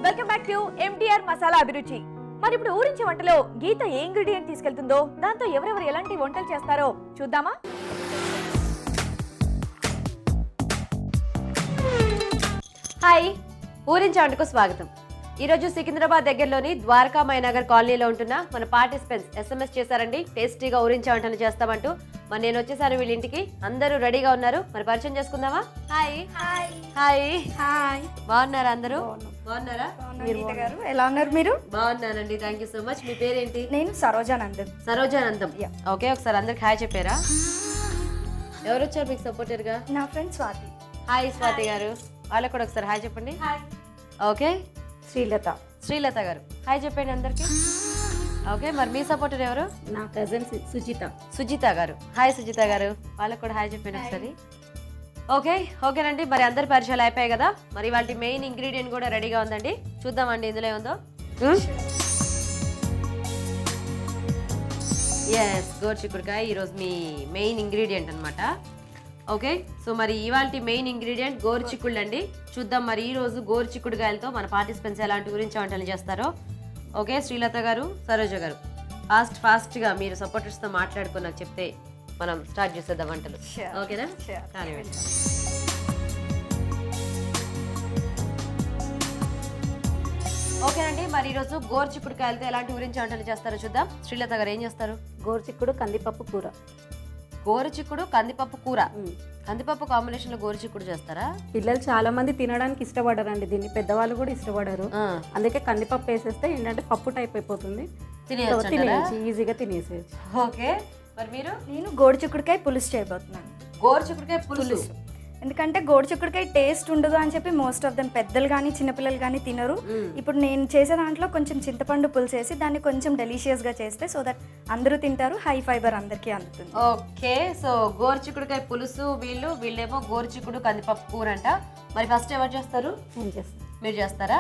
Welcome back to MTR masala అభిరుచి. మరి ఇప్పుడు ఊరించే వంటలో గీత ఏ ఇంగ్రీడియంట్ తీసుకెళ్తుందో, దాంతో ఎవరెవరు ఎలాంటి వంటలు చేస్తారో చూద్దామా? హాయ్, ఊరించే వంటకు స్వాగతం. ఈరోజు సికింద్రాబాద్ దగ్గరలోని ద్వారకా మైనగర్ కాలనీలో ఉంటున్న మన పార్టిసిపెంట్స్ SMS చేశారండి, టేస్టీగా ఊరించే వంటలు చేస్తామంటూ. మరి నేను వచ్చేసాను వీళ్ళ ఇంటికి. అందరూ రెడీగా ఉన్నారు, మరి పరిచయం చేసుకుందామా? హాయ్ హాయ్ హాయ్, బాగున్నారా అందరూ? బాగున్నారా? ఎలా ఉన్నారు మీరు? బాగున్నానండి, థ్యాంక్ యూ సో మచ్. మీ పేరేంటి? నేను సరోజానందం. సరోజానందం. ఓకే, ఒకసారి అందరికి హాయ్ చెప్పారా? ఎవరు వచ్చారు మీకు సపోర్టర్ గా? నా ఫ్రెండ్ స్వాతి. హాయ్ స్వాతి గారు, వాళ్ళకు కూడా ఒకసారి హాయ్ చెప్పండి. ఓకే, శ్రీలత. శ్రీలత గారు హాయ్ చెప్పండి అందరికి. ఓకే, మరి మీ సపోర్టర్ ఎవరు? నా కజిన్ సుజిత. సుజిత గారు హాయ్. సుజిత గారు వాళ్ళకు కూడా హాయ్ చెప్పండి ఒకసారి. ఓకే ఓకేనండి, మరి అందరి పరిచయాలు అయిపోయాయి కదా. మరి వాళ్ళ మెయిన్ ఇంగ్రీడియంట్ కూడా రెడీగా ఉందండి, చూద్దామండి ఇందులో ఏముందో. ఎస్, గోరుచిక్కుడుకాయ ఈరోజు మీ మెయిన్ ఇంగ్రీడియంట్ అనమాట. ఓకే, సో మరి ఇవాళ మెయిన్ ఇంగ్రీడియంట్ గోరుచిక్కుళ్ళు అండి. చూద్దాం మరి ఈ రోజు గోరుచిక్కుడుకాయలతో మన పార్టిసిపెంట్స్ ఎలాంటి గురించి వంటలు చేస్తారో. ఓకే, శ్రీలత గారు, సరోజ గారు ఫాస్ట్గా మీరు సపోర్టర్స్తో మాట్లాడుకుని నాకు చెప్తే మనం స్టార్ట్ చేసేద్దాం వంటలు. ఓకేనా? కానివ్వండి. ఓకేనండి, మరి ఈరోజు గోరుచిక్కుడుకాయలతో ఎలాంటి గురించి వంటలు చేస్తారో చూద్దాం. శ్రీలత గారు ఏం చేస్తారు? గోరుచిక్కుడు కందిపప్పు కూర. గోరుచిక్కుడు కందిపప్పు కూర. కందిపప్పు కాంబినేషన్ లో గోరుచిక్కుడు చేస్తారా? పిల్లలు చాలా మంది తినడానికి ఇష్టపడరండి దీన్ని, పెద్దవాళ్ళు కూడా ఇష్టపడరు. అందుకే కందిపప్పు వేసేస్తే ఏంటంటే పప్పు టైప్ అయిపోతుంది, తినేయచ్చు, ఈజీగా తినేసేయచ్చు. ఓకే, మరి మీరు? నేను గోరుచిక్కుడుకాయ పులుసు చేయబోతున్నాను. గోరుచిక్కుడుకాయ పులుసు. ఎందుకంటే గోరుచిక్కుడుకాయ టేస్ట్ ఉండదు అని చెప్పి మోస్ట్ ఆఫ్ దెమ్ పెద్దలు కానీ చిన్నపిల్లలు కానీ తినరు. ఇప్పుడు నేను చేసే దాంట్లో కొంచెం చింతపండు పులుసు వేసి దాన్ని కొంచెం డెలిషియస్గా చేస్తే సో దట్ అందరూ తింటారు, హై ఫైబర్ అందరికీ అందుతుంది. ఓకే, సో గోరుచిక్కుడుకాయ పులుసు, వీళ్ళేమో గోరుచిక్కుడు కందిపప్పు కూర అంట. మరి ఫస్ట్ ఎవరు చేస్తారు? నేను చేస్తాను. మీరు చేస్తారా?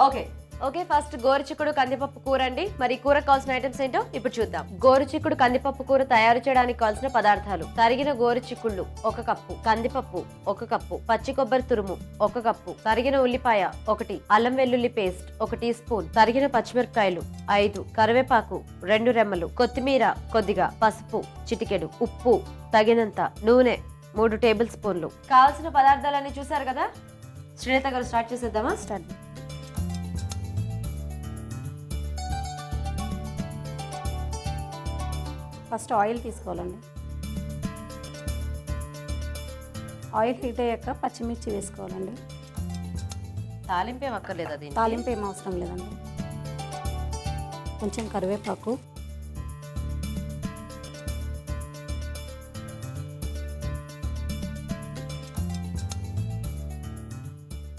ఓకే ఓకే, ఫస్ట్ గోరుచిక్కుడు కందిపప్పు కూర అండి. మరి కూరకు కావాల్సిన ఐటమ్స్ ఏంటో ఇప్పుడు చూద్దాం. గోరుచిక్కుడు కందిపప్పు కూర తయారు చేయడానికి కావాల్సిన పదార్థాలు: తరిగిన గోరుచిక్కుళ్ళు 1 కప్పు, కందిపప్పు 1 కప్పు, పచ్చి కొబ్బరి తురుము 1 కప్పు, తరిగిన ఉల్లిపాయ 1, అల్లం వెల్లుల్లి పేస్ట్ 1 టీ స్పూన్, తరిగిన పచ్చిమిరపకాయలు 5, కరివేపాకు 2 రెమ్మలు, కొత్తిమీర కొద్దిగా, పసుపు చిటికెడు, ఉప్పు తగినంత, నూనె 3 టేబుల్ స్పూన్లు. కావాల్సిన పదార్థాలన్నీ చూసారు కదా. శ్రీలత గారు స్టార్ట్ చేసేద్దామా? స్టార్ట్. ఫస్ట్ ఆయిల్ తీసుకోవాలండి. ఆయిల్ హీట్ అయ్యాక పచ్చిమిర్చి వేసుకోవాలండి. తాలింపు ఏం అక్కర్లేదు, అది తాలింపు ఏం అవసరం లేదండి. కొంచెం కరివేపాకు,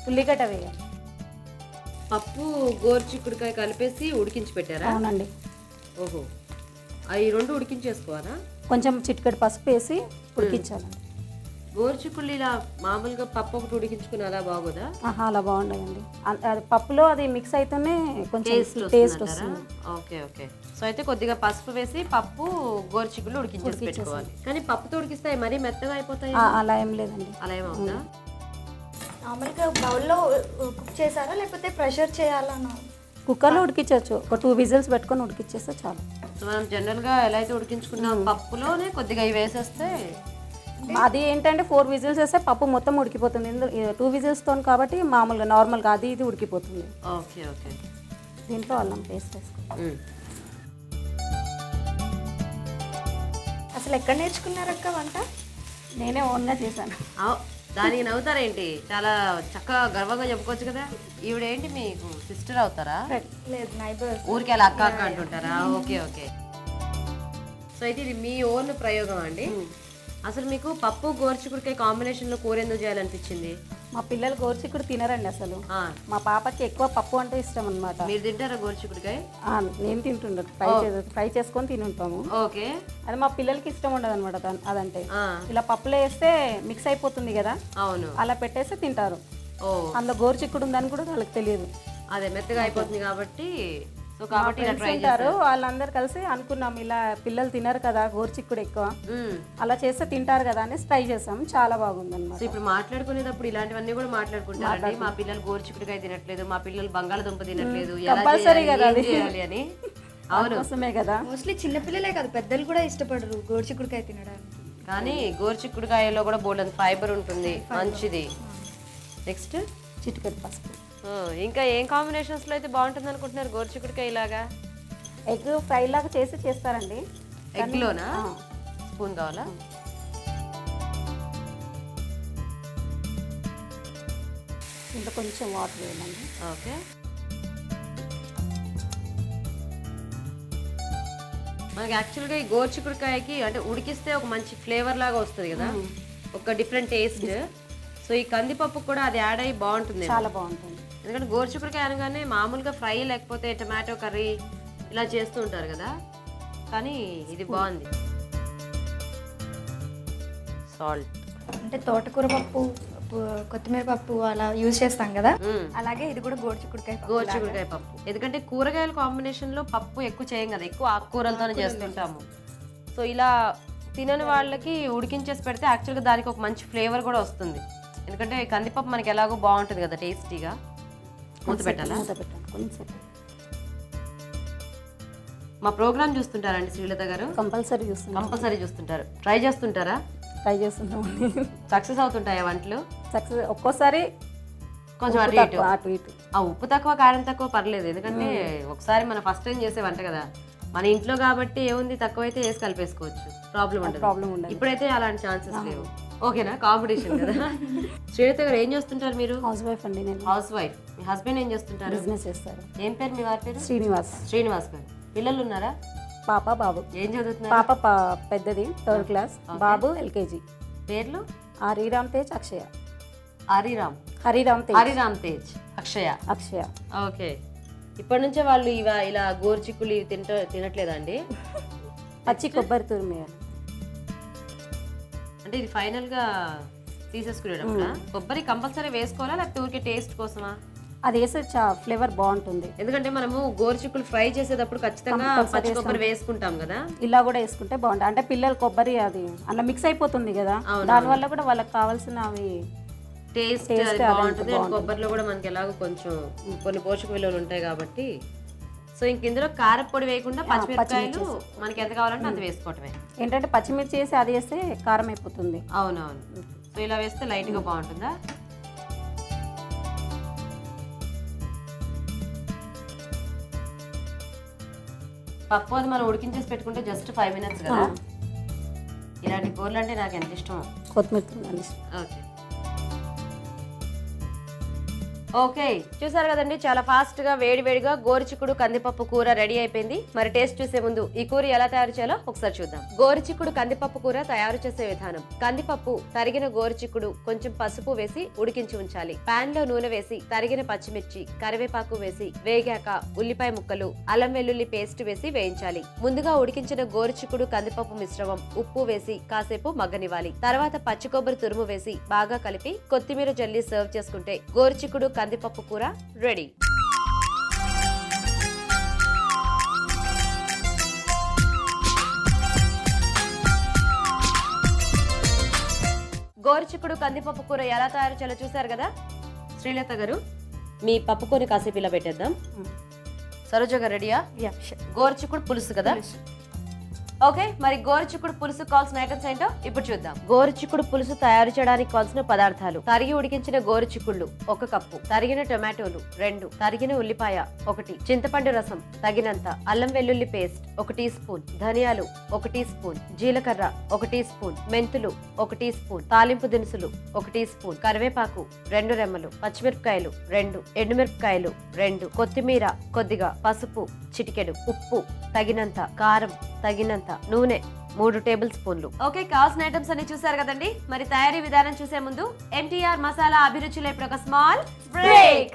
ఉల్లిగడ్డ వేయాలి. పప్పు గోరుచిక్కుడుకాయ కలిపేసి ఉడికించి పెట్టారా? అవునండి. ఓహో, అవి 2 ఉడికించేసుకోవాలా? కొంచెం చిటికెడు పసుపు వేసి ఉడికించాలండి. గోరుచిక్కుళ్ళు ఇలా మామూలుగా పప్పు ఒకటి ఉడికించుకుని అలా బాగోదా? ఆహా, అలా బాగుండదండి. అది పప్పులో అది మిక్స్ అయితేనే కొంచెం టేస్ట్ వస్తుంది. ఓకే ఓకే, సో అయితే కొద్దిగా పసుపు వేసి పప్పు గోరుచిక్కుళ్ళు ఉడికించేసి పెట్టుకోవాలి. కానీ పప్పుతో ఉడికిస్తాయి మరీ మెత్తగా అయిపోతాయి? అలా ఏం లేదండి. అలా ఏమవుతా? నార్మల్గా బౌల్లో కుక్ చేశారా లేకపోతే ప్రెషర్ చేయాలన్నా? కుక్కర్లో ఉడికించవచ్చు. ఒక 2 విజిల్స్ పెట్టుకొని ఉడికిచ్చేస్తే చాలు. సో మనం జనరల్గా ఎలా అయితే ఉడికించుకున్నాం పప్పులోనే కొద్దిగా ఇవి వేసేస్తే అది ఏంటంటే 4 విజిల్స్ వేస్తే పప్పు మొత్తం ఉడికిపోతుంది. 2 విజిల్స్తో కాబట్టి మామూలుగా నార్మల్గా అది ఇది ఉడికిపోతుంది. ఓకే ఓకే, దీంట్లో అల్లం పేస్ట్ వేసుకోవాలి. అసలు ఎక్కడ నేర్చుకున్నారక్క వంట? నేనే ఓన్గా చేశాను. దానికి నవ్వుతారేంటి? చాలా చక్కగా గర్వంగా చెప్పుకోవచ్చు కదా. ఈవిడేంటి మీకు సిస్టర్ అవుతారా? లేదు, నైబర్స్. ఊరికి అలా అక్క అక్క అంటుంటారా? ఓకే ఓకే, సో అయితే ఇది మీ ఓన్ ప్రయోగం అండి. అసలు మీకు పప్పు గోరుచిక్కుడుకాయ కాంబినేషన్లో కూర ఎందుకు చేయాలనిపించింది? మా పిల్లలు గోరుచిక్కుడు తినరండి అసలు. మా పాపకి ఎక్కువ పప్పు అంటే ఇష్టం అనమాట. మీరు తింటారా గోరుచిక్కుడుకాయ? నేను తింటుండే, ఫ్రై చేసుకొని తినుంటాము. ఓకే, అది మా పిల్లలకి ఇష్టం ఉండదు అనమాట. అదంటే ఇలా పప్పులో వేస్తే మిక్స్ అయిపోతుంది కదా, అవును, అలా పెట్టేస్తే తింటారు. అందులో గోరుచిక్కుడు ఉందని కూడా వాళ్ళకి తెలియదు. అదే మెత్తగా అయిపోతుంది కాబట్టి సో కాబట్టి ఇలా ట్రై ఉంటారు వాళ్ళందరూ కలిసి అనుకున్నాం ఇలా పిల్లలు తినరు కదా గోరుచిక్కుడు ఎక్కువ అలా చేస్తే తింటారు కదా అని ట్రై చేసాం, చాలా బాగుంది సో అనమాట. ఇప్పుడు మాట్లాడుకునేటప్పుడు ఇలాంటివన్నీ కూడా మాట్లాడుకుంటారండి. మా పిల్లలు గోరుచిక్కుడుకాయ తినట్లేదు, మా పిల్లలు బంగాళదుంప తినట్లేదు, ఎలా కంపల్సరీ చేయాలి, కదా ఏం అది. చేయాలి అని. అవును, కోసమే కదా. మోస్ట్లీ చిన్నపిల్లలే కాదు పెద్దలు కూడా ఇష్టపడరు గోరుచిక్కుడుకాయ తినడానికి. కానీ గోరుచిక్కుడుకాయలో కూడా బోల్డ్ ఫైబర్ ఉంటుంది, మంచిది. నెక్స్ట్ చిటికెడు పసుపు, ఇంకా ఏం కాంబినేషన్స్ లో అయితే బాగుంటుంది అనుకుంటున్నారు గోరుచిక్కుడుకాయ ఇలాగా? ఎగ్ ఫ్రై లాగా చేసి చేస్తారండి. ఎగ్ లోనా? స్పూన్ కావాలా? ఇంట్లో కొంచెం వాటర్ వేయాలండి. ఓకే, మనకి యాక్చువల్గా ఈ గోరుచిక్కుడుకాయకి అంటే ఉడికిస్తే ఒక మంచి ఫ్లేవర్ లాగా వస్తుంది కదా, ఒక డిఫరెంట్ టేస్ట్. సో ఈ కందిపప్పు కూడా అది యాడ్ అయ్యి బాగుంటుంది, చాలా బాగుంటుంది. ఎందుకంటే గోరుచిక్కుడుకాయ అనగానే మామూలుగా ఫ్రై లేకపోతే టమాటో కర్రీ ఇలా చేస్తూ ఉంటారు కదా, కానీ ఇది బాగుంది. సాల్ట్, అంటే తోటకూర పప్పు కొత్తిమీర పప్పు అలా యూజ్ చేస్తాం కదా, అలాగే ఇది కూడా గోరుచిక్కుడుకాయ పప్పు లాగా. గోరుచిక్కుడుకాయ పప్పు. ఎందుకంటే కూరగాయల కాంబినేషన్ లో పప్పు ఎక్కువ చేయం కదా, ఎక్కువ ఆకుకూరలతోనే చేస్తుంటాము. సో ఇలా తినని వాళ్ళకి ఉడికించేసి పెడితే యాక్చువల్గా దానికి ఒక మంచి ఫ్లేవర్ కూడా వస్తుంది. ఎందుకంటే కందిపప్పు మనకి ఎలాగో బాగుంటుంది కదా టేస్టీగా. మూత పెట్టాలా? మూత పెట్టండి కొంచెం. మా ప్రోగ్రామ్ చూస్తుంటారండి శ్రీలత గారు? కంపల్సరీ చూస్తున్నాం, కంపల్సరీ చూస్తుంటారు. ట్రై చేస్తుంటారా? ట్రై చేస్తున్నామండి. సక్సెస్ అవుతుంటాయా వంటలు? సక్సెస్ ఒక్కోసారి కొంచెం అటు ఇటు. అటు ఇటు. ఆ ఉప్పు తక్కువ కారం తక్కువ పర్లేదు, ఎందుకంటే ఒకసారి మన ఫస్ట్ టైం చేసే వంట కదా, మన ఇంట్లో కాబట్టి ఏముంది తక్కువ అయితే వేసి కలిపేసుకోవచ్చు, ప్రాబ్లం ఉండదు. ఇప్పుడైతే అలాంటి ఛాన్సెస్ లేవు. ఓకేనా? కాంపిటీషన్ కదా. శ్రీలత గారు ఏం చేస్తుంటారు మీరు? హౌస్ వైఫ్ అండి నేను. House wife. మీ హస్బెండ్ ఏం చేస్తుంటారు? బిజినెస్ చేస్తారు. ఏం పేరు మీ వారి పేరు? శ్రీనివాస్. శ్రీనివాస్ గారు. పిల్లలు ఉన్నారా? పాప బాబు. ఏం చదువుతున్నారు? పాప పెద్దది 3rd క్లాస్, బాబు LKG. పేర్లు? హరిరామ్ తేజ్, అక్షయ. హరిరామ్. హరిరామ్ తేజ్, హరిరామ్ తేజ్, అక్షయ. ఓకే. ఇప్పటి నుంచే వాళ్ళు ఇలా గోరుచిక్కులు ఇవి తినట్లేదా అండి? పచ్చి కొబ్బరి తురిమేయాలి. అంటే ఇది ఫైనల్ గా తీసేసుకునేటప్పుడు కొబ్బరి కంపల్సరీ వేసుకోవాలా, లేకపోతే ఊరికే టేస్ట్ కోసమా? అది వేస్తే ఫ్లేవర్ బాగుంటుంది. ఎందుకంటే మనము గోరుచిక్కులు ఫ్రై చేసేటప్పుడు ఖచ్చితంగా పచ్చి కొబ్బరి వేసుకుంటాం కదా, ఇలా కూడా వేసుకుంటే బాగుంటుంది. అంటే పిల్లలు కొబ్బరి అది అలా మిక్స్ అయిపోతుంది కదా, దానివల్ల కూడా వాళ్ళకి కావాల్సిన అవి టేస్ట్ బాగుంటుంది. అండ్ కొబ్బరిలో కూడా మనకి ఎలాగో కొంచెం కొన్ని పోషక విలువలు ఉంటాయి కాబట్టి. సో ఇంక ఇందులో కారపొడి వేయకుండా పచ్చిమిరపకాయలు మనకి ఎంత కావాలంటే అంత వేసుకోవటమే. ఏంటంటే పచ్చిమిర్చి వేసి అది వేస్తే కారం అయిపోతుంది. అవునవును. సో ఇలా వేస్తే లైట్ గా బాగుంటుందా? పప్పు అది మనం ఉడికించేసి పెట్టుకుంటే జస్ట్ 5 minutes కదా. ఇలాంటి కూరలు అంటే నాకు ఎంత ఇష్టం. కొత్తిమీర. ఓకే ఓకే, చూసారు కదండి, చాలా ఫాస్ట్ గా వేడివేడిగా గోరుచిక్కుడు కందిపప్పు కూర రెడీ అయిపోయింది. మరి టేస్ట్ చూసే ముందు ఈ కూర ఎలా తయారు చేయాలో ఒకసారి చూద్దాం. గోరుచిక్కుడు కందిపప్పు కూర తయారు చేసే విధానం. కందిపప్పు, తరిగిన గోరుచిక్కుడు, కొంచెం పసుపు వేసి ఉడికించి ఉంచాలి. పాన్ లో నూనె వేసి తరిగిన పచ్చిమిర్చి, కరివేపాకు వేసి వేగాక ఉల్లిపాయ ముక్కలు, అల్లం వెల్లుల్లి పేస్ట్ వేసి వేయించాలి. ముందుగా ఉడికించిన గోరుచిక్కుడు కందిపప్పు మిశ్రమం ఉప్పు వేసి కాసేపు మగ్గనివ్వాలి. తర్వాత పచ్చి కొబ్బరి తురుము వేసి బాగా కలిపి కొత్తిమీర జల్లి సర్వ్ చేసుకుంటే గోరుచిక్కుడు కందిపప్పు కూర రెడీ. గోరుచిక్కుడు కందిపప్పు కూర ఎలా తయారు చేయాలో చూసారు కదా. శ్రీలత గారు, మీ పప్పు కూర కాసేపు ఇలా పెట్టేద్దాం. సరోజ గారు రెడీయా? గోరుచిక్కుడు పులుసు కదా. ఓకే, మరి గోరుచిక్కుడు పులుసు కావాల్సిన ఐటమ్స్ ఏంటో ఇప్పుడు చూద్దాం. గోరుచిక్కుడు పులుసు తయారు చేయడానికి కావాల్సిన పదార్థాలు: తరిగి ఉడికించిన గోరుచిక్కుళ్ళు 1 కప్పు, తరిగిన టొమాటోలు 2, తరిగిన ఉల్లిపాయ 1, చింతపండు రసం తగినంత, అల్లం వెల్లుల్లి పేస్ట్ 1 టీ స్పూన్, ధనియాలు 1 టీ స్పూన్, జీలకర్ర 1 టీ స్పూన్, మెంతులు 1 టీ స్పూన్, తాలింపు దినుసులు 1 టీ స్పూన్, కరివేపాకు 2 రెమ్మలు, పచ్చిమిరపకాయలు 2, ఎండుమిరపకాయలు 2, కొత్తిమీర కొద్దిగా, పసుపు చిటికెడు, ఉప్పు తగినంత, కారం తగినంత, నూనె 3 టేబుల్ స్పూన్లు. ఓకే, కావాల్సిన ఐటమ్స్ అన్ని చూసారు కదండి. మరి తయారీ విధానం చూసే ముందు MTR మసాలా అభిరుచిలో ఇప్పుడు ఒక స్మాల్ బ్రేక్.